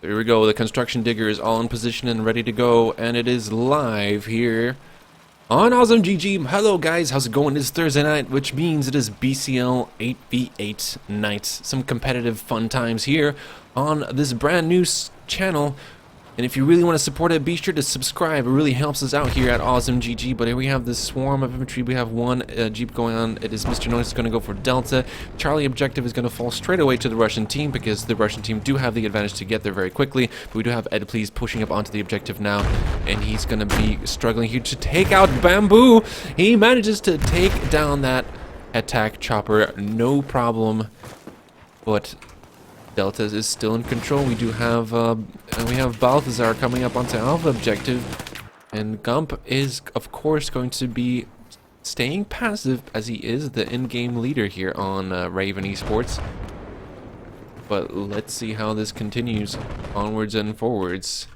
There we go. The construction digger is all in position and ready to go, and it is live here on Awesome GG. Hello guys, how's it going? It's Thursday night, which means it is BCL 8v8 night. Some competitive fun times here on this brand new channel. And if you really want to support it, be sure to subscribe. It really helps us out here at Awesome GG. But here we have this swarm of infantry. We have one Jeep going on. It is Mr. Noise is going to go for Delta. Charlie objective is going to fall straight away to the Russian team because the Russian team do have the advantage to get there very quickly. But we do have Ed Please pushing up onto the objective now. And he's going to be struggling here to take out Bamboo. He manages to take down that attack chopper. No problem. But Delta is still in control. We do have Balthazar coming up onto Alpha objective, and Gump is of course going to be staying passive as he is the in-game leader here on RaVe Esports. But let's see how this continues onwards and forwards.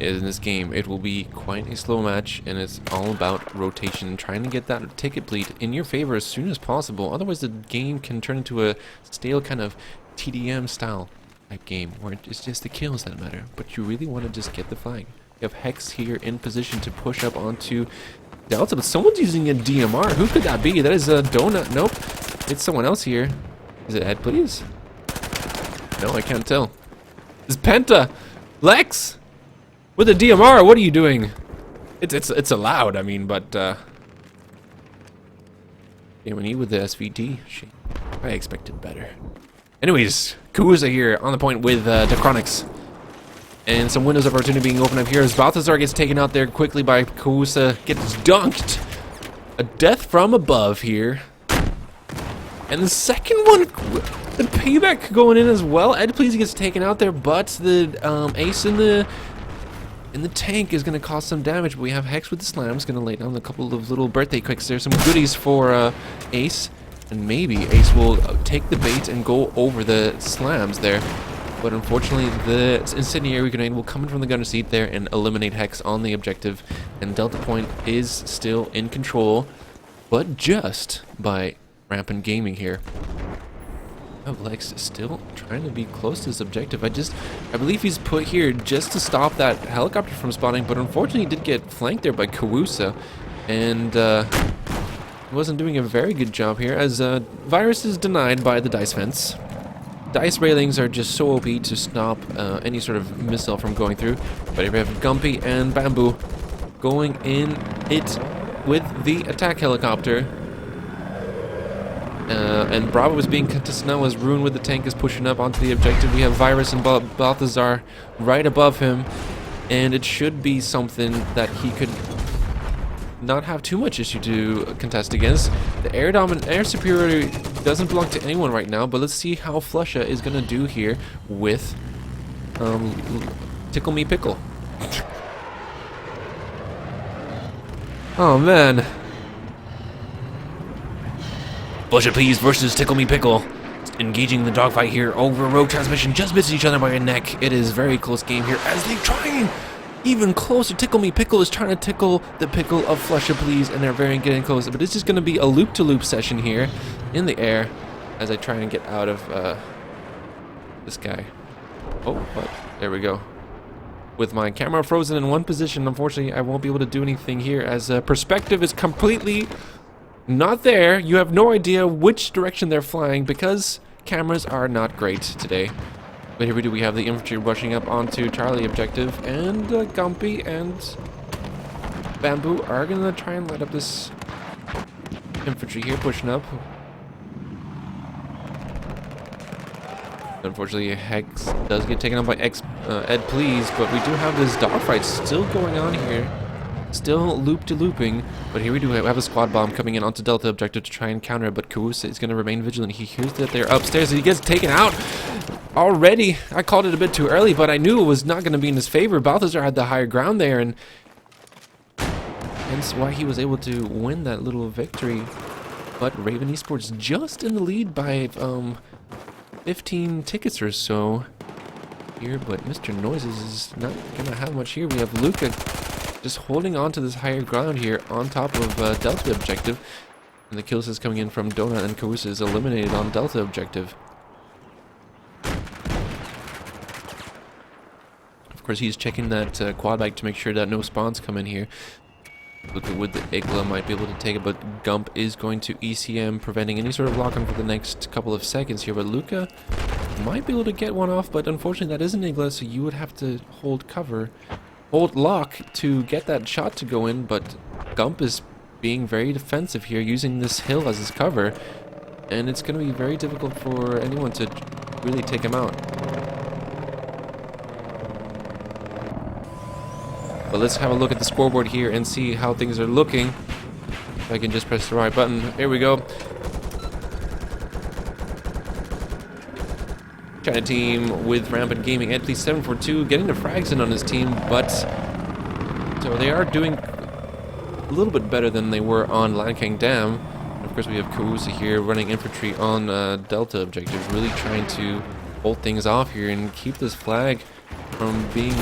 In this game, it will be quite a slow match, and it's all about rotation, trying to get that ticket bleed in your favor as soon as possible. Otherwise, the game can turn into a stale kind of TDM style type game where it's just the kills that matter. But you really want to just get the flag. You have Hex here in position to push up onto Delta, but someone's using a DMR. Who could that be? That is a Donut. Nope, it's someone else here. Is it Ed, please? No, I can't tell. It's Penta, Lex. With a DMR, what are you doing? It's allowed, I mean, but Gaming with the SVT, shit, I expected better. Anyways, Kuza here on the point with Decronix, and some windows of opportunity being opened up here as Balthazar gets taken out there quickly by Kuza, gets dunked. A death from above here, and the second one, the payback going in as well. Ed Please gets taken out there, but the ace in the tank is going to cause some damage. But we have Hex with the slams, going to lay down a couple of little birthday quicks there. Some goodies for Ace. And maybe Ace will take the bait and go over the slams there. But unfortunately, the incendiary grenade will come in from the gunner seat there and eliminate Hex on the objective. And Delta Point is still in control, but just by Rampant Gaming here. Lex still trying to be close to his objective. I believe he's put here just to stop that helicopter from spawning, but unfortunately he did get flanked there by Kawusa, and wasn't doing a very good job here as Virus is denied by the dice fence. Dice railings are just so OP to stop any sort of missile from going through. But here we have Gumpy and Bamboo going in it with the attack helicopter. And Bravo is being contested now as Rune with the tank is pushing up onto the objective. We have Virus and Balthazar right above him, and it should be something that he could not have too much issue to contest against. The air superiority doesn't belong to anyone right now, but let's see how Flusha is going to do here with Tickle Me Pickle. Oh man. Flusha Please versus Tickle Me Pickle. Engaging the dogfight here over rogue transmission. Just missing each other by a neck. It is very close game here as they try even closer. Tickle Me Pickle is trying to tickle the pickle of Flusha Please, and they're very getting close. But it's just going to be a loop-to-loop session here in the air as I try and get out of this guy. Oh, but there we go. With my camera frozen in one position, unfortunately, I won't be able to do anything here as perspective is completely not there. You have no idea which direction they're flying because cameras are not great today. But here we do. We have the infantry rushing up onto Charlie objective, and Gumpy and Bamboo are gonna try and light up this infantry here, pushing up. Unfortunately, Hex does get taken out by Ed Please, but we do have this dogfight still going on here. Still loop-to-looping, but here we do have a squad bomb coming in onto Delta objective to try and counter it, but Kawusa is going to remain vigilant. He hears that they're upstairs, and he gets taken out already. I called it a bit too early, but I knew it was not going to be in his favor. Balthazar had the higher ground there, and hence why he was able to win that little victory. But RaVe Esports just in the lead by 15 tickets or so here, but Mr. Noises is not going to have much here. We have Luca just holding on to this higher ground here on top of Delta objective. And the kills is coming in from Donut, and Kawusa is eliminated on Delta objective. course, he's checking that quad bike to make sure that no spawns come in here. Luca with the Igla might be able to take it, but Gump is going to ECM, preventing any sort of lock-on for the next couple of seconds here. But Luca might be able to get one off, but unfortunately that isn't Igla, so you would have to hold cover, hold lock to get that shot to go in. But Gump is being very defensive here, using this hill as his cover, and it's going to be very difficult for anyone to really take him out. But let's have a look at the scoreboard here and see how things are looking. If I can just press the right button. Here we go. China team with Rampant Gaming at least 742, getting the frags in on his team, but so they are doing a little bit better than they were on Lankang Dam. And of course, we have Kawusa here running infantry on Delta objective, really trying to hold things off here and keep this flag from being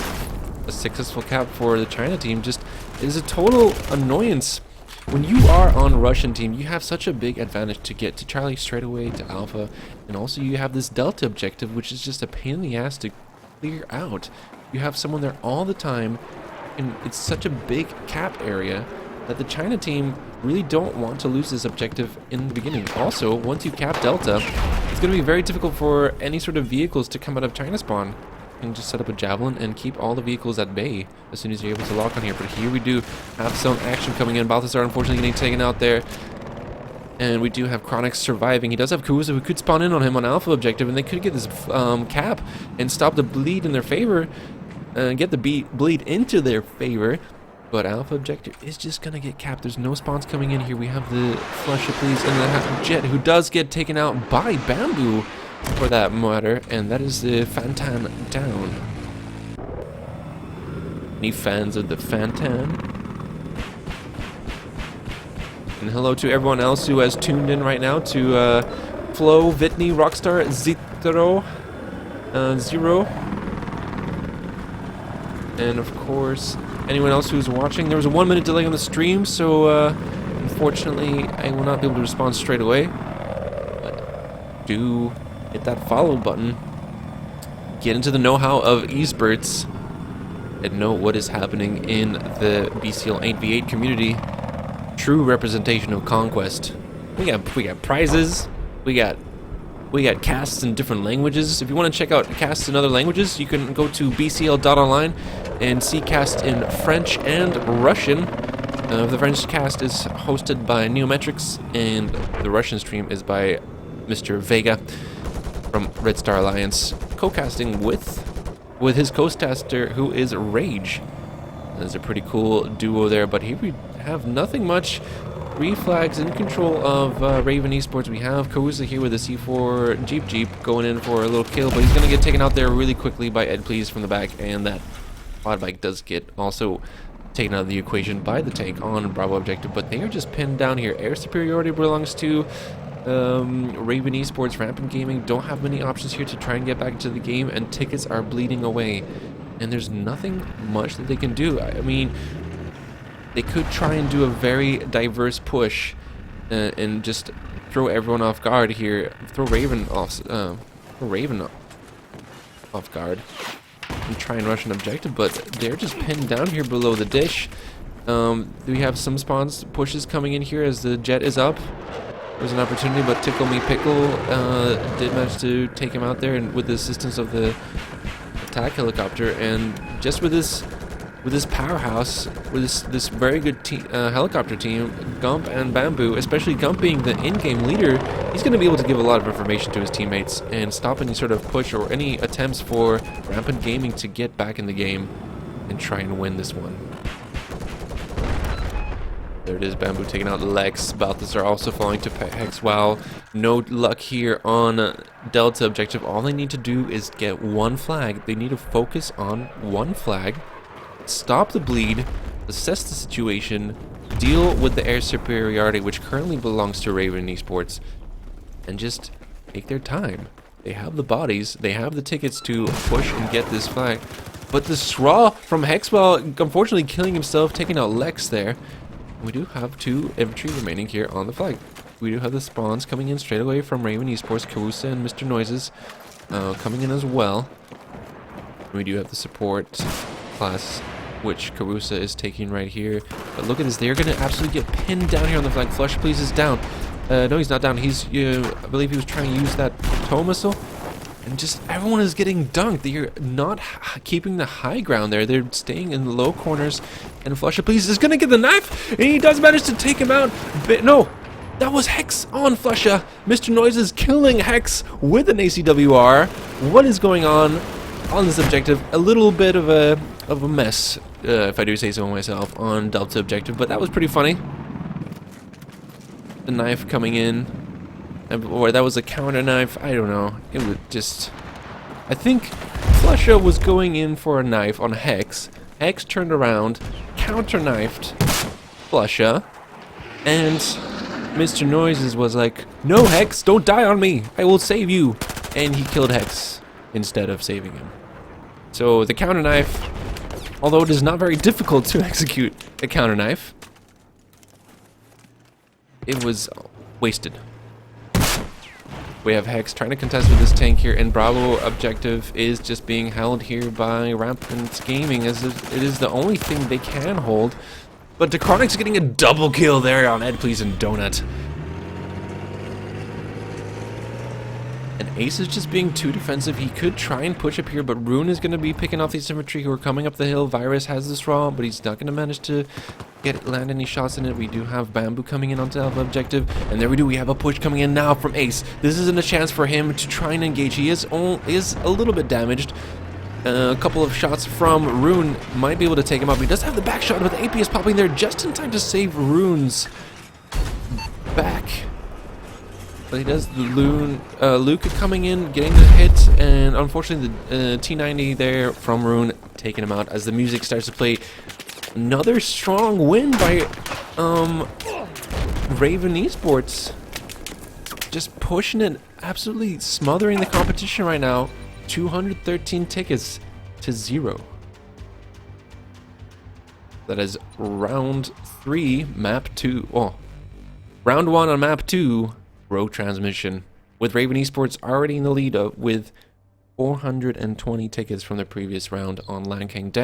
a successful cap for the China team. Just is a total annoyance. When you are on Russian team, you have such a big advantage to get to Charlie straight away to Alpha, and also you have this Delta objective, which is just a pain in the ass to clear out. You have someone there all the time, and it's such a big cap area that the China team really don't want to lose this objective in the beginning. Also, once you cap Delta, it's going to be very difficult for any sort of vehicles to come out of China spawn. You can just set up a javelin and keep all the vehicles at bay as soon as you're able to lock on here. But here we do have some action coming in. Balthazar unfortunately getting taken out there. And we do have Chronix surviving. He does have Kawusa who could spawn in on him on Alpha objective, and they could get this cap and stop the bleed in their favor and get the bleed into their favor. But Alpha objective is just gonna get capped. There's no spawns coming in here. We have the Flush of Please and the Jet, who does get taken out by Bamboo for that matter, and that is the Fantan down. Any fans of the Fantan? And hello to everyone else who has tuned in right now to Flo, Vitney, Rockstar, Zitro, Zero, and of course anyone else who's watching. There was a 1 minute delay on the stream, so unfortunately I will not be able to respond straight away. But do hit that follow button, get into the know-how of esports, and know what is happening in the BCL 8v8 community. True representation of conquest. We got prizes. We got casts in different languages. If you want to check out casts in other languages, you can go to bcl.online and see casts in French and Russian. The French cast is hosted by Neometrics, and the Russian stream is by Mr. Vega from Red Star Alliance, co-casting with his co-caster, who is Rage. That's a pretty cool duo there. But here we have nothing much. 3 flags in control of RaVe Esports. We have Kawusa here with a C4 Jeep going in for a little kill, but he's going to get taken out there really quickly by Ed Please from the back, and that quad bike does get also taken out of the equation by the tank on Bravo objective, but they are just pinned down here. Air superiority belongs to RaVe Esports. Rampant Gaming don't have many options here to try and get back into the game, and tickets are bleeding away, and there's nothing much that they can do. I mean, they could try and do a very diverse push and just throw everyone off guard here, throw Raven off guard and try and rush an objective, but they're just pinned down here below the dish. We have some spawns pushes coming in here as the Jet is up. There's an opportunity, but Tickle Me Pickle did manage to take him out there, and with the assistance of the attack helicopter, and just with this powerhouse, with this very good helicopter team, Gump and Bamboo, especially Gump being the in-game leader, he's going to be able to give a lot of information to his teammates and stop any sort of push or any attempts for Rampant Gaming to get back in the game and try and win this one. There it is, Bamboo taking out Lex. Balthazar also falling to Hex. Wow, no luck here on Delta objective. All they need to do is get one flag. They need to focus on one flag, stop the bleed, assess the situation, deal with the air superiority, which currently belongs to RaVe Esports, and just take their time. They have the bodies, they have the tickets to push and get this flag. But the Sraw from Hexwell, unfortunately killing himself, taking out Lex there. We do have 2 infantry remaining here on the flag. We do have the spawns coming in straight away from RaVe Esports, Kawusa and Mr. Noises coming in as well. We do have the support class, which Carusa is taking right here. But look at this. They're going to absolutely get pinned down here on the flank. Flush, please, is down. No, he's not down. He's, I believe he was trying to use that tow missile. And just everyone is getting dunked. They're not keeping the high ground there. They're staying in the low corners. And Flusha, please, is going to get the knife. And he does manage to take him out. But no, that was Hex on Flusha. Mr. Noise is killing Hex with an ACWR. What is going on this objective? A little bit of a mess, if I do say so myself, on Delta objective. But that was pretty funny. The knife coming in. Or that was a counter knife. I don't know. It was just... I think Flusha was going in for a knife on Hex. Hex turned around, counter knifed Flusha, and Mr. Noises was like, "No, Hex, don't die on me. I will save you." And he killed Hex instead of saving him. So the counter knife, although it is not very difficult to execute a counter knife, it was wasted. We have Hex trying to contest with this tank here, and Bravo objective is just being held here by Rampant Gaming, as it is the only thing they can hold. But Decronic's getting a double kill there on Ed Please and Donut. And Ace is just being too defensive. He could try and push up here, but Rune is going to be picking off these infantry who are coming up the hill. Virus has this raw, but he's not going to manage to land any shots in it. We do have Bamboo coming in onto Alpha objective, and there we do. We have a push coming in now from Ace. This isn't a chance for him to try and engage. He is a little bit damaged. A couple of shots from Rune might be able to take him up. He does have the back shot, but the AP is popping there just in time to save Rune's back. But he does Luke coming in, getting the hit, and unfortunately the T90 there from Rune taking him out as the music starts to play. Another strong win by Raven Esports. Just pushing it, absolutely smothering the competition right now. 213 tickets to 0. That is round 3, map 2. Oh, round 1 on map 2. Row transmission, with Raven Esports already in the lead with 420 tickets from the previous round on Land King Down.